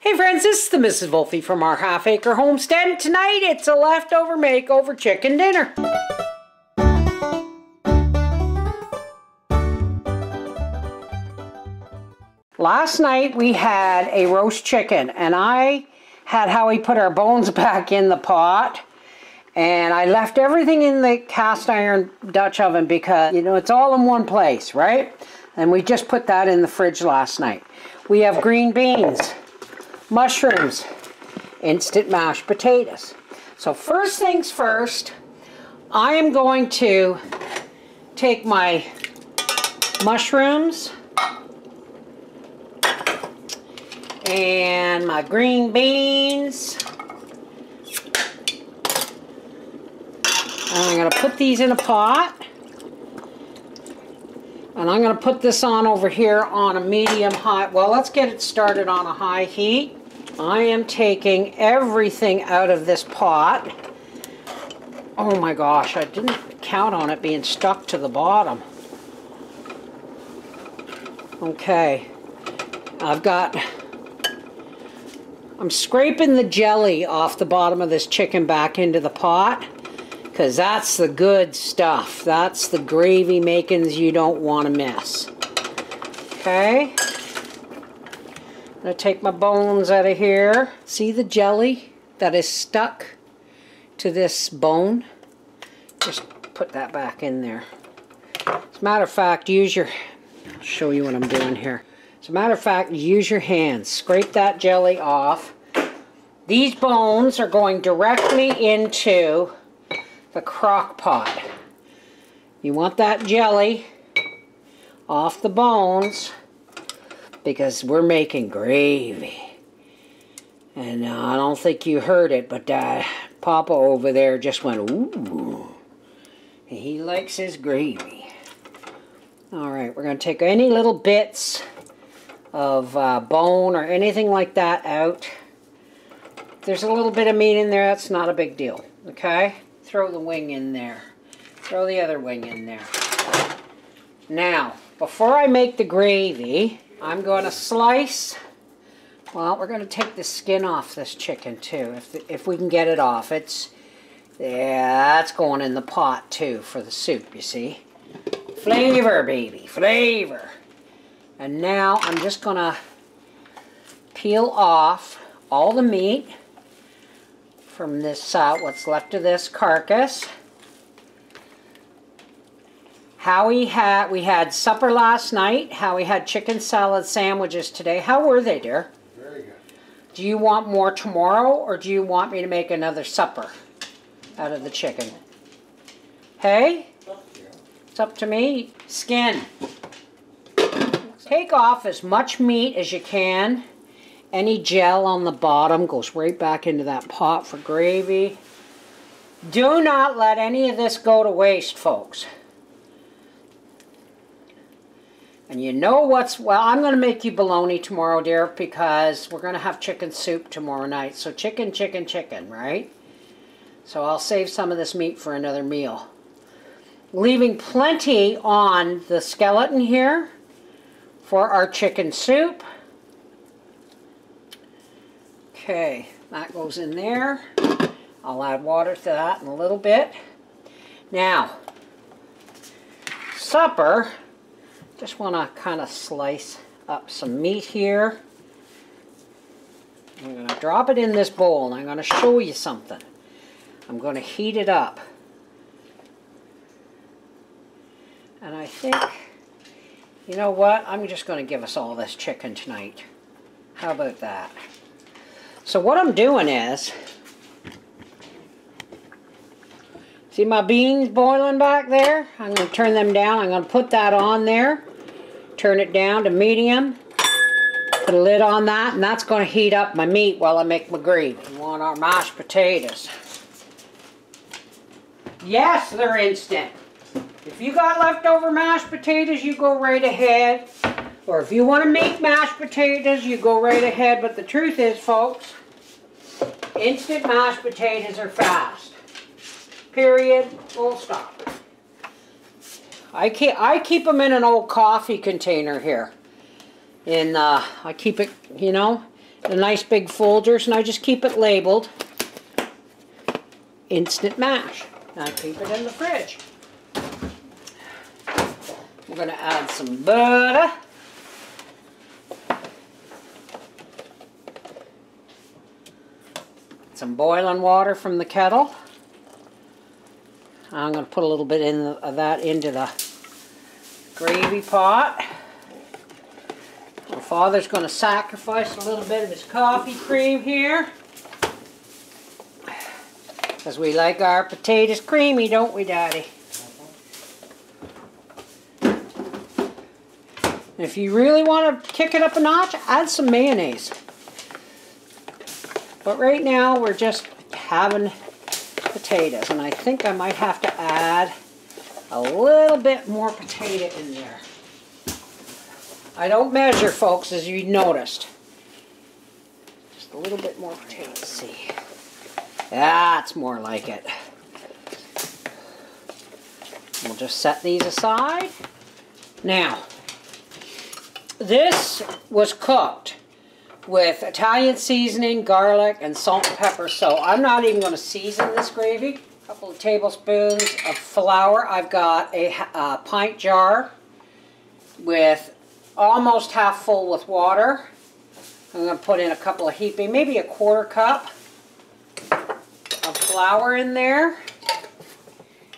Hey friends, this is the Mrs. Wolfie from our half-acre homestead, and tonight it's a leftover makeover chicken dinner. Last night we had a roast chicken, and I had Howie put our bones back in the pot, and I left everything in the cast iron Dutch oven because, you know, it's all in one place, right? And we just put that in the fridge last night. We have green beans, mushrooms, instant mashed potatoes. So first things first, I am going to take my mushrooms and my green beans, and I'm going to put these in a pot, and I'm going to put this on over here on a medium high. Well, let's get it started on a high heat. I am taking everything out of this pot. Oh my gosh, I didn't count on it being stuck to the bottom. Okay, I'm scraping the jelly off the bottom of this chicken back into the pot, because that's the good stuff. That's the gravy makings you don't want to miss. Okay. I'm going to take my bones out of here. See the jelly that is stuck to this bone? Just put that back in there. As a matter of fact, I'll show you what I'm doing here. As a matter of fact, use your hands. Scrape that jelly off. These bones are going directly into the crock pot. You want that jelly off the bones because we're making gravy. And I don't think you heard it, but Papa over there just went, ooh. He likes his gravy. Alright, we're going to take any little bits of bone or anything like that out. If there's a little bit of meat in there, that's not a big deal. Okay? Throw the wing in there. Throw the other wing in there. Now, before I make the gravy, I'm going to slice. Well, we're going to take the skin off this chicken too, if we can get it off. That's going in the pot too for the soup, you see. Flavor, baby, flavor. And now I'm just going to peel off all the meat from this, what's left of this carcass. We had supper last night. Howie had chicken salad sandwiches today. How were they, dear? Very good. Do you want more tomorrow, or do you want me to make another supper out of the chicken? Hey? It's up to me. Skin. Take off as much meat as you can. Any gel on the bottom goes right back into that pot for gravy. Do not let any of this go to waste, folks. And you know what's, well, I'm going to make you bologna tomorrow, dear, because we're going to have chicken soup tomorrow night. So chicken, chicken, chicken, right? So I'll save some of this meat for another meal. Leaving plenty on the skeleton here for our chicken soup. Okay, that goes in there. I'll add water to that in a little bit. Now, supper. Just want to kind of slice up some meat here. I'm going to drop it in this bowl, and I'm going to show you something. I'm going to heat it up. And I think, you know what? I'm just going to give us all this chicken tonight. How about that? So what I'm doing is, see my beans boiling back there? I'm going to turn them down. I'm going to put that on there. Turn it down to medium. Put a lid on that, and that's going to heat up my meat while I make my gravy. We want our mashed potatoes. Yes, they're instant. If you got leftover mashed potatoes, you go right ahead. Or if you want to make mashed potatoes, you go right ahead. But the truth is, folks, instant mashed potatoes are fast. Period. Full stop. I keep them in an old coffee container here. I keep it, you know, The nice big Folgers, and I just keep it labeled instant mash. And I keep it in the fridge. We're going to add some butter. Some boiling water from the kettle. I'm going to put a little bit of that into the gravy pot. My father's going to sacrifice a little bit of his coffee cream here. Because we like our potatoes creamy, don't we, Daddy? If you really want to kick it up a notch, add some mayonnaise. But right now we're just having potatoes, and I think I might have to add a little bit more potato in there. I don't measure, folks, as you noticed. Just a little bit more potato. Let's see. That's more like it. We'll just set these aside. Now, this was cooked with Italian seasoning, garlic, and salt and pepper. So I'm not even going to season this gravy. A couple of tablespoons of flour. I've got a pint jar with almost half full with water. I'm going to put in a couple of heaping, maybe a quarter cup of flour in there.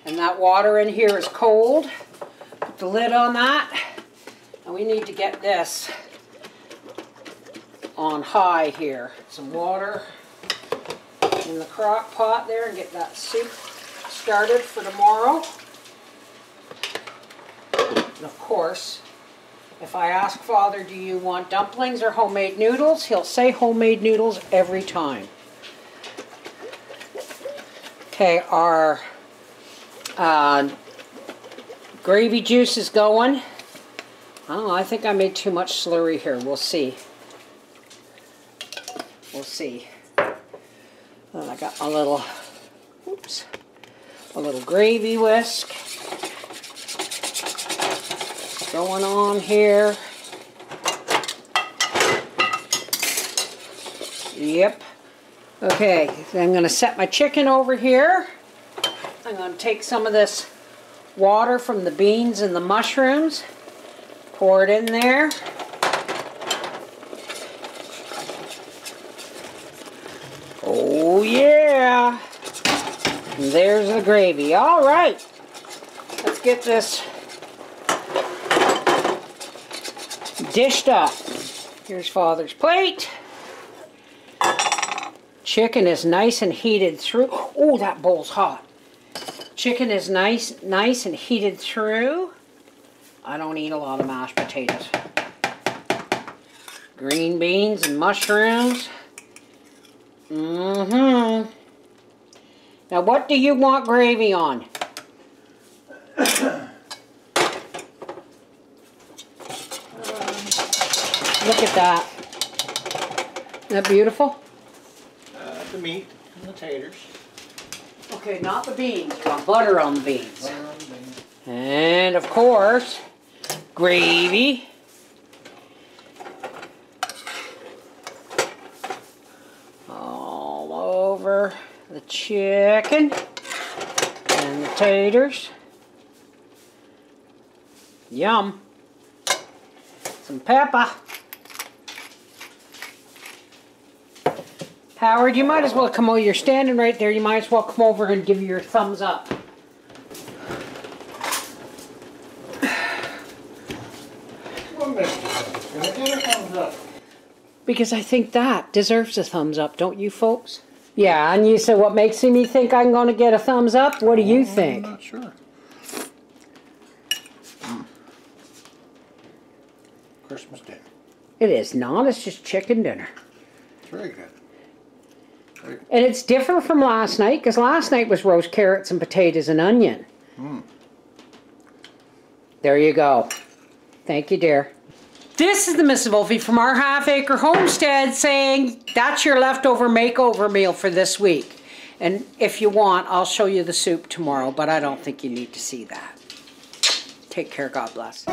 And that water in here is cold. Put the lid on that. And we need to get this on high here. Some water in the crock pot there and get that soup started for tomorrow. And of course, if I ask Father, do you want dumplings or homemade noodles? He'll say homemade noodles every time. Okay, our gravy juice is going. I don't know, I think I made too much slurry here. We'll see. We'll see. And I got a little, oops, a little gravy whisk going on here. Yep. Okay, so I'm going to set my chicken over here. I'm going to take some of this water from the beans and the mushrooms, pour it in there. Oh yeah! And there's the gravy. All right, let's get this dished up. Here's Father's plate. Chicken is nice and heated through. Oh, that bowl's hot. Chicken is nice and heated through. I don't eat a lot of mashed potatoes. Green beans and mushrooms. Mm-hmm. Now, what do you want gravy on? Look at that. Isn't that beautiful? The meat and the taters. Okay, not the beans. You want butter on the beans. Butter on the beans. And, of course, gravy. All over the chicken and the taters. Yum. Some pepper. Howard, you might as well come over. You're standing right there. You might as well come over and give your thumbs up. What makes you thumbs? Can I get a thumbs up? Because I think that deserves a thumbs up, don't you folks? Yeah, and you said what makes me think I'm going to get a thumbs up? What do you think? I'm not sure. Christmas dinner. It is not. It's just chicken dinner. It's very good. And it's different from last night, because last night was roast carrots and potatoes and onion. There you go. Thank you, dear. This is the Mrs. Wolfie from our half-acre homestead saying that's your leftover makeover meal for this week. And if you want, I'll show you the soup tomorrow, but I don't think you need to see that. Take care. God bless.